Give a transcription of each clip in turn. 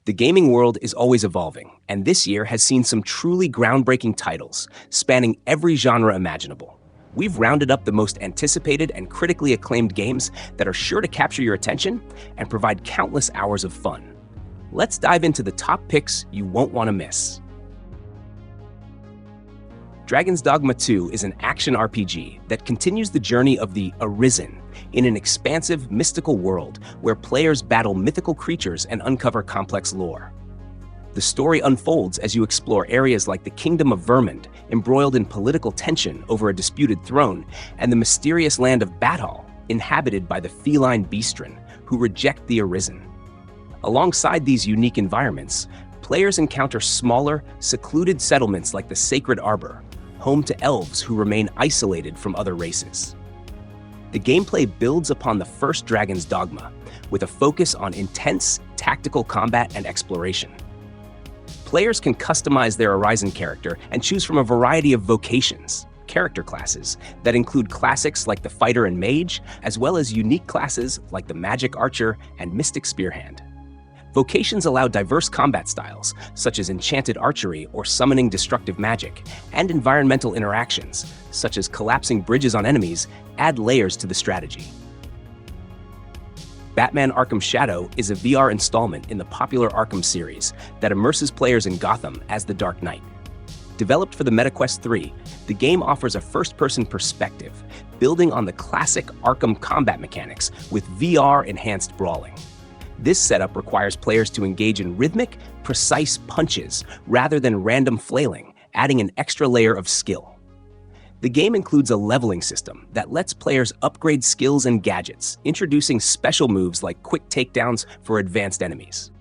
The gaming world is always evolving, and this year has seen some truly groundbreaking titles, spanning every genre imaginable. We've rounded up the most anticipated and critically acclaimed games that are sure to capture your attention and provide countless hours of fun. Let's dive into the top picks you won't want to miss. Dragon's Dogma 2 is an action RPG that continues the journey of the Arisen in an expansive, mystical world where players battle mythical creatures and uncover complex lore. The story unfolds as you explore areas like the Kingdom of Vermund, embroiled in political tension over a disputed throne, and the mysterious land of Bathal, inhabited by the feline Beastren, who reject the Arisen. Alongside these unique environments, players encounter smaller, secluded settlements like the Sacred Arbor, home to elves who remain isolated from other races. The gameplay builds upon the first Dragon's Dogma, with a focus on intense, tactical combat and exploration. Players can customize their Arisen character and choose from a variety of vocations, character classes, that include classics like the Fighter and Mage, as well as unique classes like the Magic Archer and Mystic Spearhand. Vocations allow diverse combat styles, such as enchanted archery or summoning destructive magic, and environmental interactions, such as collapsing bridges on enemies, add layers to the strategy. Batman Arkham Shadow is a VR installment in the popular Arkham series that immerses players in Gotham as the Dark Knight. Developed for the MetaQuest 3, the game offers a first-person perspective, building on the classic Arkham combat mechanics with VR-enhanced brawling. This setup requires players to engage in rhythmic, precise punches rather than random flailing, adding an extra layer of skill. The game includes a leveling system that lets players upgrade skills and gadgets, introducing special moves like quick takedowns for advanced enemies.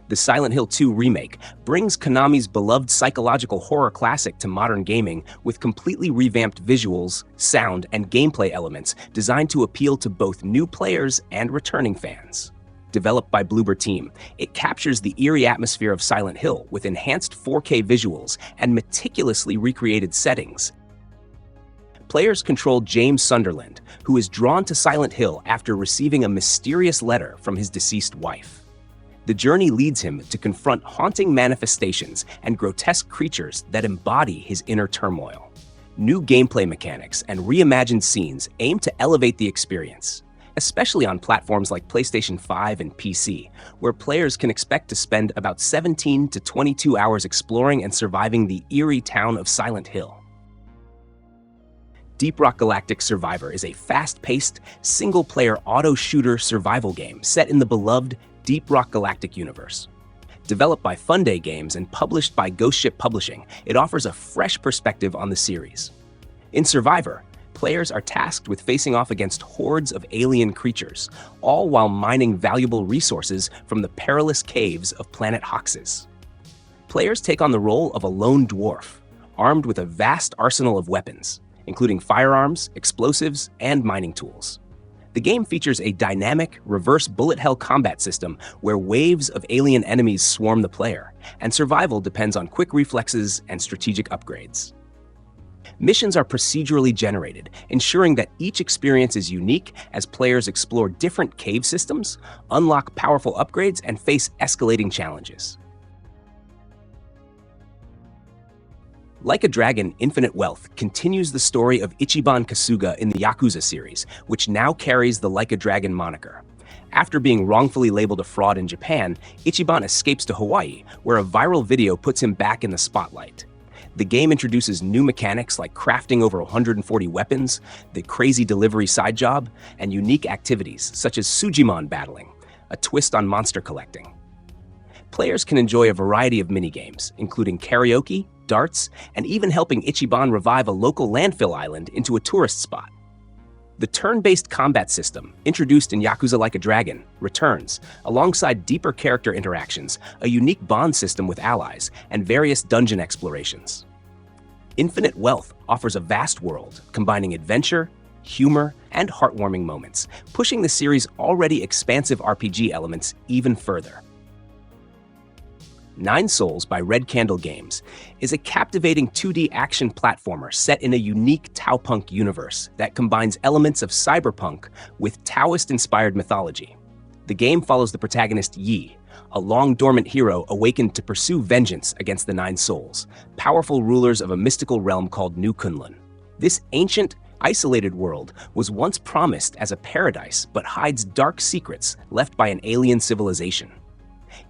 The Silent Hill 2 Remake brings Konami's beloved psychological horror classic to modern gaming with completely revamped visuals, sound, and gameplay elements designed to appeal to both new players and returning fans. Developed by Bloober Team, it captures the eerie atmosphere of Silent Hill with enhanced 4K visuals and meticulously recreated settings. Players control James Sunderland, who is drawn to Silent Hill after receiving a mysterious letter from his deceased wife. The journey leads him to confront haunting manifestations and grotesque creatures that embody his inner turmoil. New gameplay mechanics and reimagined scenes aim to elevate the experience, especially on platforms like PlayStation 5 and PC, where players can expect to spend about 17 to 22 hours exploring and surviving the eerie town of Silent Hill. Deep Rock Galactic Survivor is a fast-paced, single-player auto-shooter survival game set in the beloved Deep Rock Galactic universe. Developed by Funday Games and published by Ghost Ship Publishing, it offers a fresh perspective on the series. In Survivor, players are tasked with facing off against hordes of alien creatures, all while mining valuable resources from the perilous caves of planet Hoxus. Players take on the role of a lone dwarf, armed with a vast arsenal of weapons, including firearms, explosives, and mining tools. The game features a dynamic, reverse bullet hell combat system where waves of alien enemies swarm the player, and survival depends on quick reflexes and strategic upgrades. Missions are procedurally generated, ensuring that each experience is unique as players explore different cave systems, unlock powerful upgrades, and face escalating challenges. Like a Dragon, Infinite Wealth continues the story of Ichiban Kasuga in the Yakuza series, which now carries the Like a Dragon moniker. After being wrongfully labeled a fraud in Japan, Ichiban escapes to Hawaii, where a viral video puts him back in the spotlight. The game introduces new mechanics like crafting over 140 weapons, the crazy delivery side job, and unique activities such as Sujimon battling, a twist on monster collecting. Players can enjoy a variety of minigames, including karaoke, darts, and even helping Ichiban revive a local landfill island into a tourist spot. The turn-based combat system, introduced in Yakuza Like a Dragon, returns, alongside deeper character interactions, a unique bond system with allies, and various dungeon explorations. Infinite Wealth offers a vast world, combining adventure, humor, and heartwarming moments, pushing the series' already expansive RPG elements even further. Nine Souls by Red Candle Games is a captivating 2D action platformer set in a unique Taopunk universe that combines elements of cyberpunk with Taoist-inspired mythology. The game follows the protagonist Yi, a long-dormant hero awakened to pursue vengeance against the Nine Souls, powerful rulers of a mystical realm called New Kunlun. This ancient, isolated world was once promised as a paradise but hides dark secrets left by an alien civilization.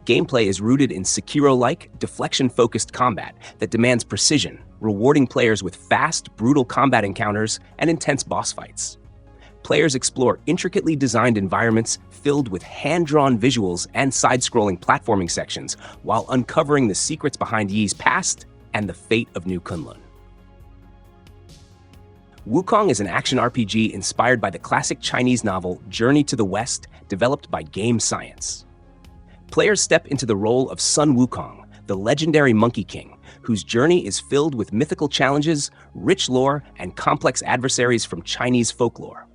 Gameplay is rooted in Sekiro-like, deflection-focused combat that demands precision, rewarding players with fast, brutal combat encounters and intense boss fights. Players explore intricately designed environments filled with hand-drawn visuals and side-scrolling platforming sections while uncovering the secrets behind Yi's past and the fate of New Kunlun. Wukong is an action RPG inspired by the classic Chinese novel Journey to the West, developed by Game Science. Players step into the role of Sun Wukong, the legendary Monkey King, whose journey is filled with mythical challenges, rich lore, and complex adversaries from Chinese folklore.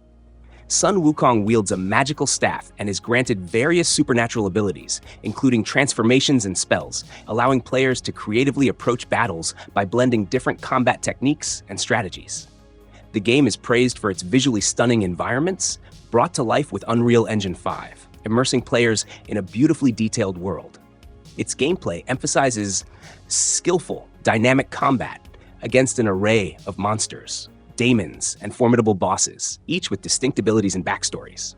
Sun Wukong wields a magical staff and is granted various supernatural abilities, including transformations and spells, allowing players to creatively approach battles by blending different combat techniques and strategies. The game is praised for its visually stunning environments, brought to life with Unreal Engine 5, immersing players in a beautifully detailed world. Its gameplay emphasizes skillful, dynamic combat against an array of monsters, daemons, and formidable bosses, each with distinct abilities and backstories.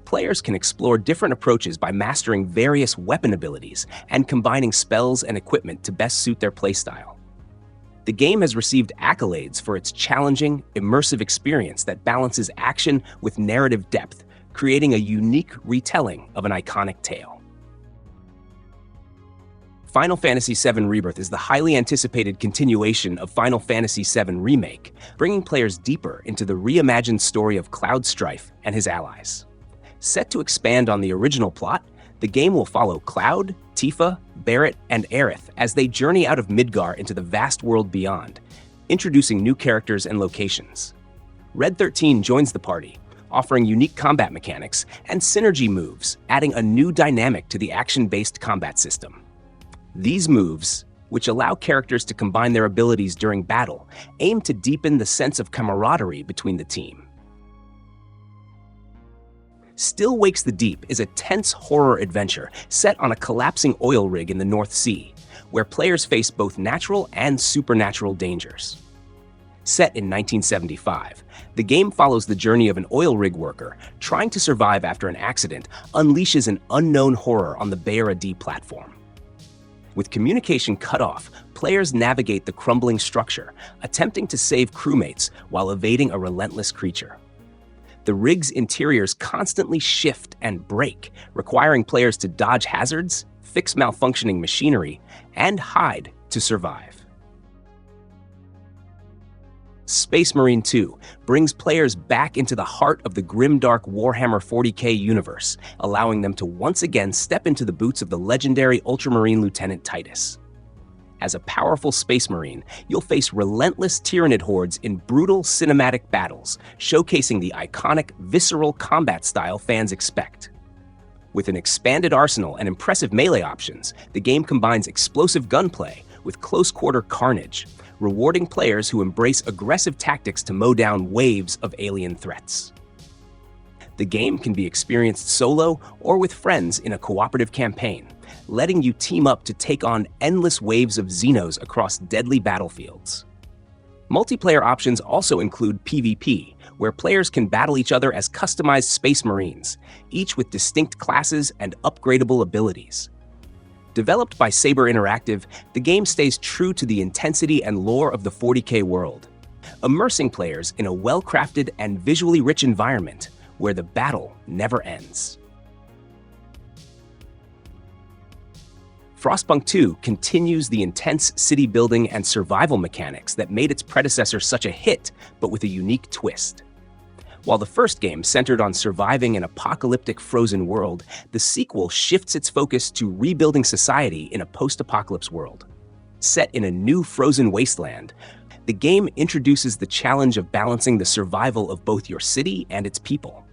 Players can explore different approaches by mastering various weapon abilities and combining spells and equipment to best suit their playstyle. The game has received accolades for its challenging, immersive experience that balances action with narrative depth, creating a unique retelling of an iconic tale. Final Fantasy VII Rebirth is the highly anticipated continuation of Final Fantasy VII Remake, bringing players deeper into the reimagined story of Cloud Strife and his allies. Set to expand on the original plot, the game will follow Cloud, Tifa, Barret, and Aerith as they journey out of Midgar into the vast world beyond, introducing new characters and locations. Red 13 joins the party, offering unique combat mechanics and synergy moves, adding a new dynamic to the action-based combat system. These moves, which allow characters to combine their abilities during battle, aim to deepen the sense of camaraderie between the team. Still Wakes the Deep is a tense horror adventure set on a collapsing oil rig in the North Sea, where players face both natural and supernatural dangers. Set in 1975, the game follows the journey of an oil rig worker trying to survive after an accident unleashes an unknown horror on the Bayra D platform. With communication cut off, players navigate the crumbling structure, attempting to save crewmates while evading a relentless creature. The rig's interiors constantly shift and break, requiring players to dodge hazards, fix malfunctioning machinery, and hide to survive. Space Marine 2 brings players back into the heart of the grimdark Warhammer 40k universe, allowing them to once again step into the boots of the legendary Ultramarine Lieutenant Titus. As a powerful Space Marine, you'll face relentless Tyranid hordes in brutal cinematic battles, showcasing the iconic, visceral combat style fans expect. With an expanded arsenal and impressive melee options, the game combines explosive gunplay with close-quarter carnage, rewarding players who embrace aggressive tactics to mow down waves of alien threats. The game can be experienced solo or with friends in a cooperative campaign, letting you team up to take on endless waves of Xenos across deadly battlefields. Multiplayer options also include PvP, where players can battle each other as customized Space Marines, each with distinct classes and upgradable abilities. Developed by Saber Interactive, the game stays true to the intensity and lore of the 40k world, immersing players in a well-crafted and visually rich environment where the battle never ends. Frostpunk 2 continues the intense city building and survival mechanics that made its predecessor such a hit, but with a unique twist. While the first game centered on surviving an apocalyptic frozen world, the sequel shifts its focus to rebuilding society in a post-apocalypse world. Set in a new frozen wasteland, the game introduces the challenge of balancing the survival of both your city and its people,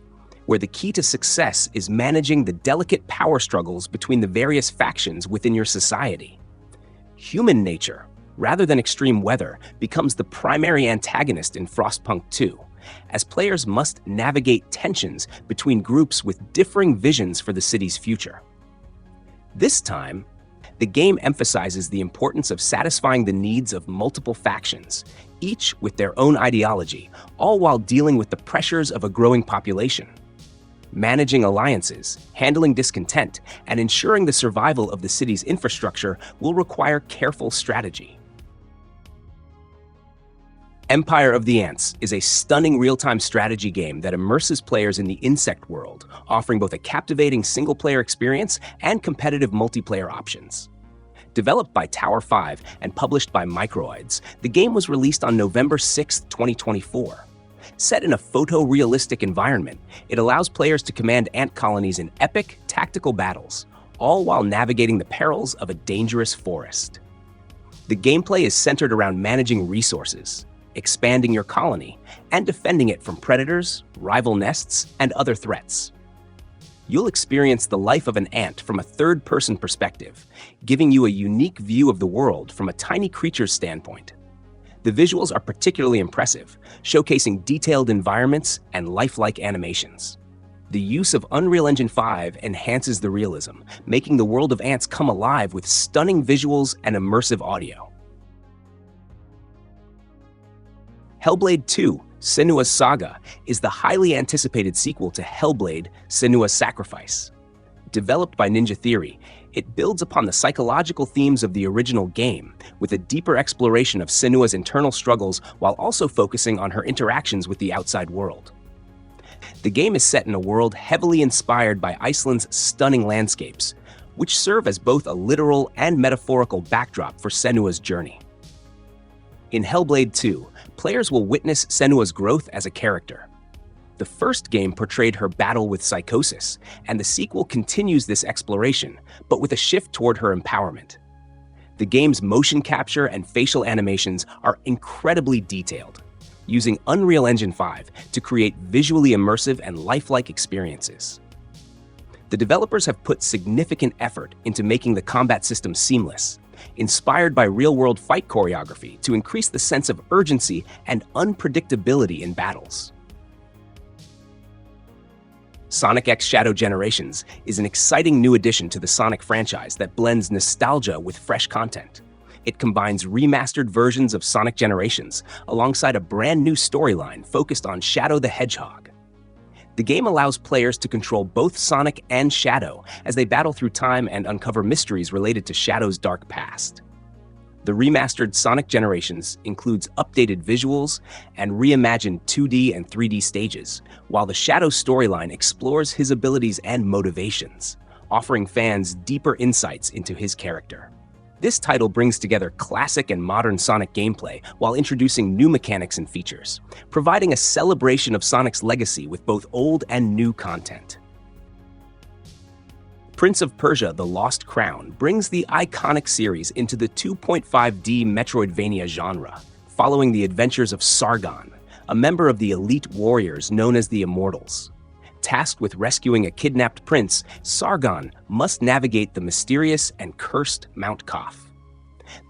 where the key to success is managing the delicate power struggles between the various factions within your society. Human nature, rather than extreme weather, becomes the primary antagonist in Frostpunk 2, as players must navigate tensions between groups with differing visions for the city's future. This time, the game emphasizes the importance of satisfying the needs of multiple factions, each with their own ideology, all while dealing with the pressures of a growing population. Managing alliances, handling discontent, and ensuring the survival of the city's infrastructure will require careful strategy. Empire of the Ants is a stunning real-time strategy game that immerses players in the insect world, offering both a captivating single-player experience and competitive multiplayer options. Developed by Tower 5 and published by Microids, the game was released on November 6, 2024. Set in a photorealistic environment, it allows players to command ant colonies in epic, tactical battles, all while navigating the perils of a dangerous forest. The gameplay is centered around managing resources, expanding your colony, and defending it from predators, rival nests, and other threats. You'll experience the life of an ant from a third-person perspective, giving you a unique view of the world from a tiny creature's standpoint. The visuals are particularly impressive, showcasing detailed environments and lifelike animations. The use of Unreal Engine 5 enhances the realism, making the world of ants come alive with stunning visuals and immersive audio. Hellblade 2: Senua's Saga is the highly anticipated sequel to Hellblade: Senua's Sacrifice. Developed by Ninja Theory, it builds upon the psychological themes of the original game, with a deeper exploration of Senua's internal struggles while also focusing on her interactions with the outside world. The game is set in a world heavily inspired by Iceland's stunning landscapes, which serve as both a literal and metaphorical backdrop for Senua's journey. In Hellblade 2, players will witness Senua's growth as a character. The first game portrayed her battle with psychosis, and the sequel continues this exploration, but with a shift toward her empowerment. The game's motion capture and facial animations are incredibly detailed, using Unreal Engine 5 to create visually immersive and lifelike experiences. The developers have put significant effort into making the combat system seamless, inspired by real-world fight choreography to increase the sense of urgency and unpredictability in battles. Sonic X Shadow Generations is an exciting new addition to the Sonic franchise that blends nostalgia with fresh content. It combines remastered versions of Sonic Generations alongside a brand new storyline focused on Shadow the Hedgehog. The game allows players to control both Sonic and Shadow as they battle through time and uncover mysteries related to Shadow's dark past. The remastered Sonic Generations includes updated visuals and reimagined 2D and 3D stages, while the Shadow storyline explores his abilities and motivations, offering fans deeper insights into his character. This title brings together classic and modern Sonic gameplay while introducing new mechanics and features, providing a celebration of Sonic's legacy with both old and new content. Prince of Persia: The Lost Crown brings the iconic series into the 2.5D Metroidvania genre, following the adventures of Sargon, a member of the elite warriors known as the Immortals. Tasked with rescuing a kidnapped prince, Sargon must navigate the mysterious and cursed Mount Koth.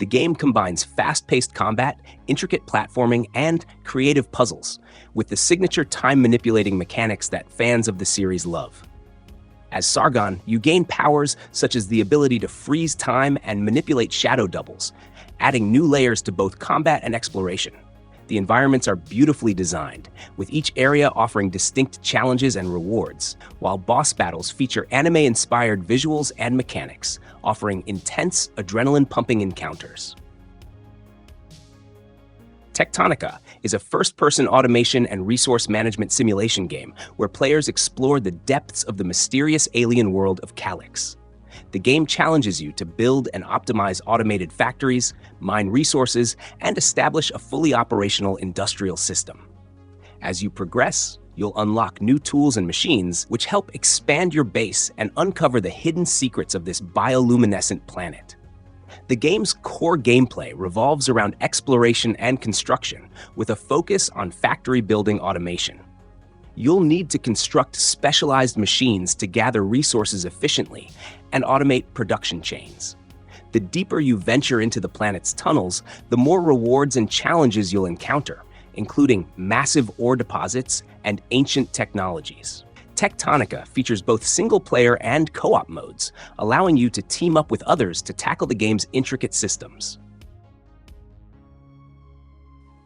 The game combines fast-paced combat, intricate platforming, and creative puzzles, with the signature time-manipulating mechanics that fans of the series love. As Sargon, you gain powers such as the ability to freeze time and manipulate shadow doubles, adding new layers to both combat and exploration. The environments are beautifully designed, with each area offering distinct challenges and rewards, while boss battles feature anime-inspired visuals and mechanics, offering intense, adrenaline-pumping encounters. Techtonica is a first-person automation and resource management simulation game where players explore the depths of the mysterious alien world of Calyx. The game challenges you to build and optimize automated factories, mine resources, and establish a fully operational industrial system. As you progress, you'll unlock new tools and machines which help expand your base and uncover the hidden secrets of this bioluminescent planet. The game's core gameplay revolves around exploration and construction, with a focus on factory building automation. You'll need to construct specialized machines to gather resources efficiently and automate production chains. The deeper you venture into the planet's tunnels, the more rewards and challenges you'll encounter, including massive ore deposits and ancient technologies. Techtonica features both single-player and co-op modes, allowing you to team up with others to tackle the game's intricate systems.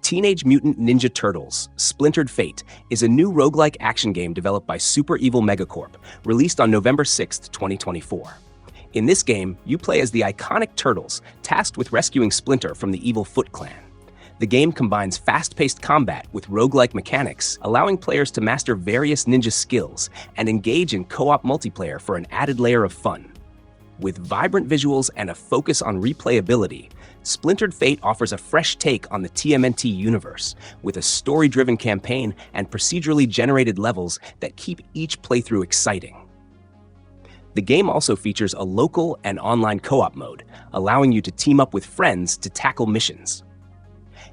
Teenage Mutant Ninja Turtles: Splintered Fate is a new roguelike action game developed by Super Evil Megacorp, released on November 6, 2024. In this game, you play as the iconic Turtles, tasked with rescuing Splinter from the evil Foot Clan. The game combines fast-paced combat with roguelike mechanics, allowing players to master various ninja skills and engage in co-op multiplayer for an added layer of fun. With vibrant visuals and a focus on replayability, Splintered Fate offers a fresh take on the TMNT universe, with a story-driven campaign and procedurally generated levels that keep each playthrough exciting. The game also features a local and online co-op mode, allowing you to team up with friends to tackle missions.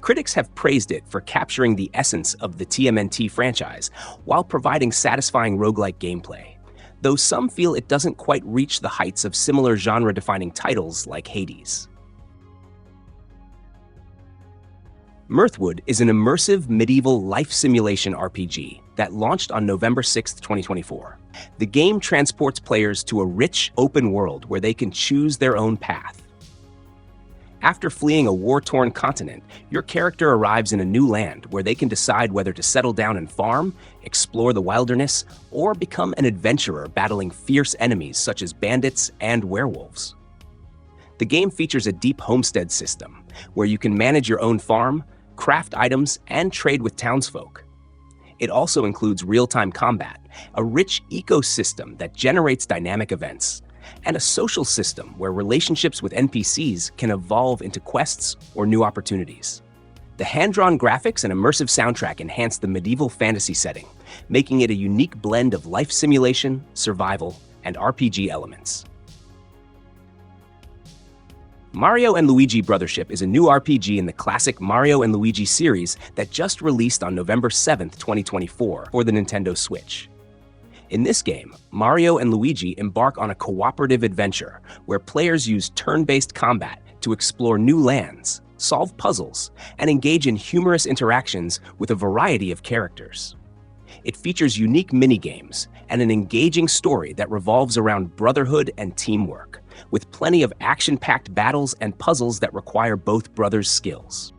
Critics have praised it for capturing the essence of the TMNT franchise while providing satisfying roguelike gameplay, though some feel it doesn't quite reach the heights of similar genre-defining titles like Hades. Mirthwood is an immersive medieval life simulation RPG that launched on November 6, 2024. The game transports players to a rich, open world where they can choose their own path. After fleeing a war-torn continent, your character arrives in a new land where they can decide whether to settle down and farm, explore the wilderness, or become an adventurer battling fierce enemies such as bandits and werewolves. The game features a deep homestead system, where you can manage your own farm, craft items, and trade with townsfolk. It also includes real-time combat, a rich ecosystem that generates dynamic events, and a social system where relationships with NPCs can evolve into quests or new opportunities. The hand-drawn graphics and immersive soundtrack enhance the medieval fantasy setting, making it a unique blend of life simulation, survival, and RPG elements. Mario & Luigi Brothership is a new RPG in the classic Mario & Luigi series that just released on November 7, 2024 for the Nintendo Switch. In this game, Mario and Luigi embark on a cooperative adventure where players use turn-based combat to explore new lands, solve puzzles, and engage in humorous interactions with a variety of characters. It features unique minigames and an engaging story that revolves around brotherhood and teamwork, with plenty of action-packed battles and puzzles that require both brothers' skills.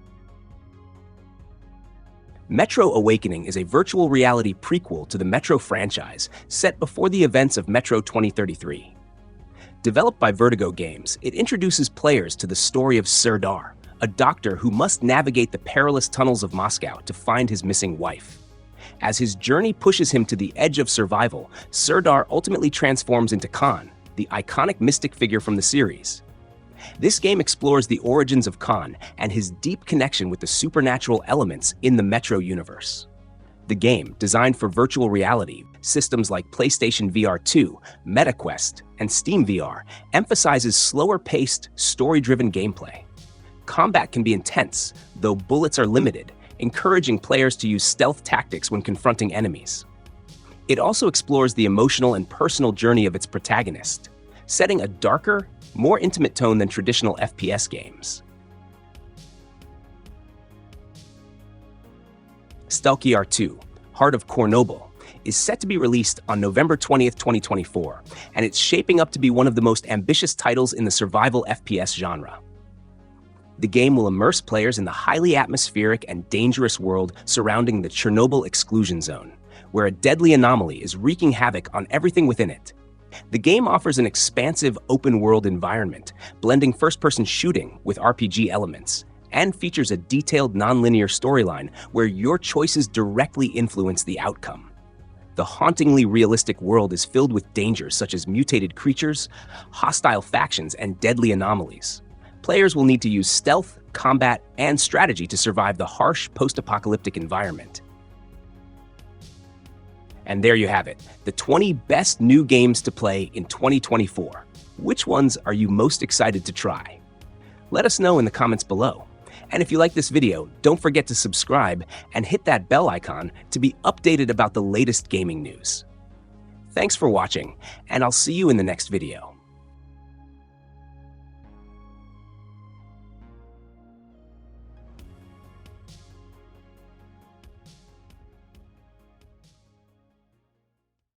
Metro Awakening is a virtual reality prequel to the Metro franchise set before the events of Metro 2033. Developed by Vertigo Games, it introduces players to the story of Serdar, a doctor who must navigate the perilous tunnels of Moscow to find his missing wife. As his journey pushes him to the edge of survival, Serdar ultimately transforms into Khan, the iconic mystic figure from the series. This game explores the origins of Khan and his deep connection with the supernatural elements in the Metro universe. The game, designed for virtual reality, systems like PlayStation VR 2, MetaQuest, and Steam VR, emphasizes slower-paced, story-driven gameplay. Combat can be intense, though bullets are limited, encouraging players to use stealth tactics when confronting enemies. It also explores the emotional and personal journey of its protagonist, setting a darker, more intimate tone than traditional FPS games. Stalker 2, Heart of Chernobyl, is set to be released on November 20th, 2024, and it's shaping up to be one of the most ambitious titles in the survival FPS genre. The game will immerse players in the highly atmospheric and dangerous world surrounding the Chernobyl exclusion zone, where a deadly anomaly is wreaking havoc on everything within it. The game offers an expansive open-world environment, blending first-person shooting with RPG elements, and features a detailed non-linear storyline where your choices directly influence the outcome. The hauntingly realistic world is filled with dangers such as mutated creatures, hostile factions, and deadly anomalies. Players will need to use stealth, combat, and strategy to survive the harsh post-apocalyptic environment. And there you have it, the 20 best new games to play in 2024. Which ones are you most excited to try? Let us know in the comments below. And if you like this video, don't forget to subscribe and hit that bell icon to be updated about the latest gaming news. Thanks for watching, and I'll see you in the next video.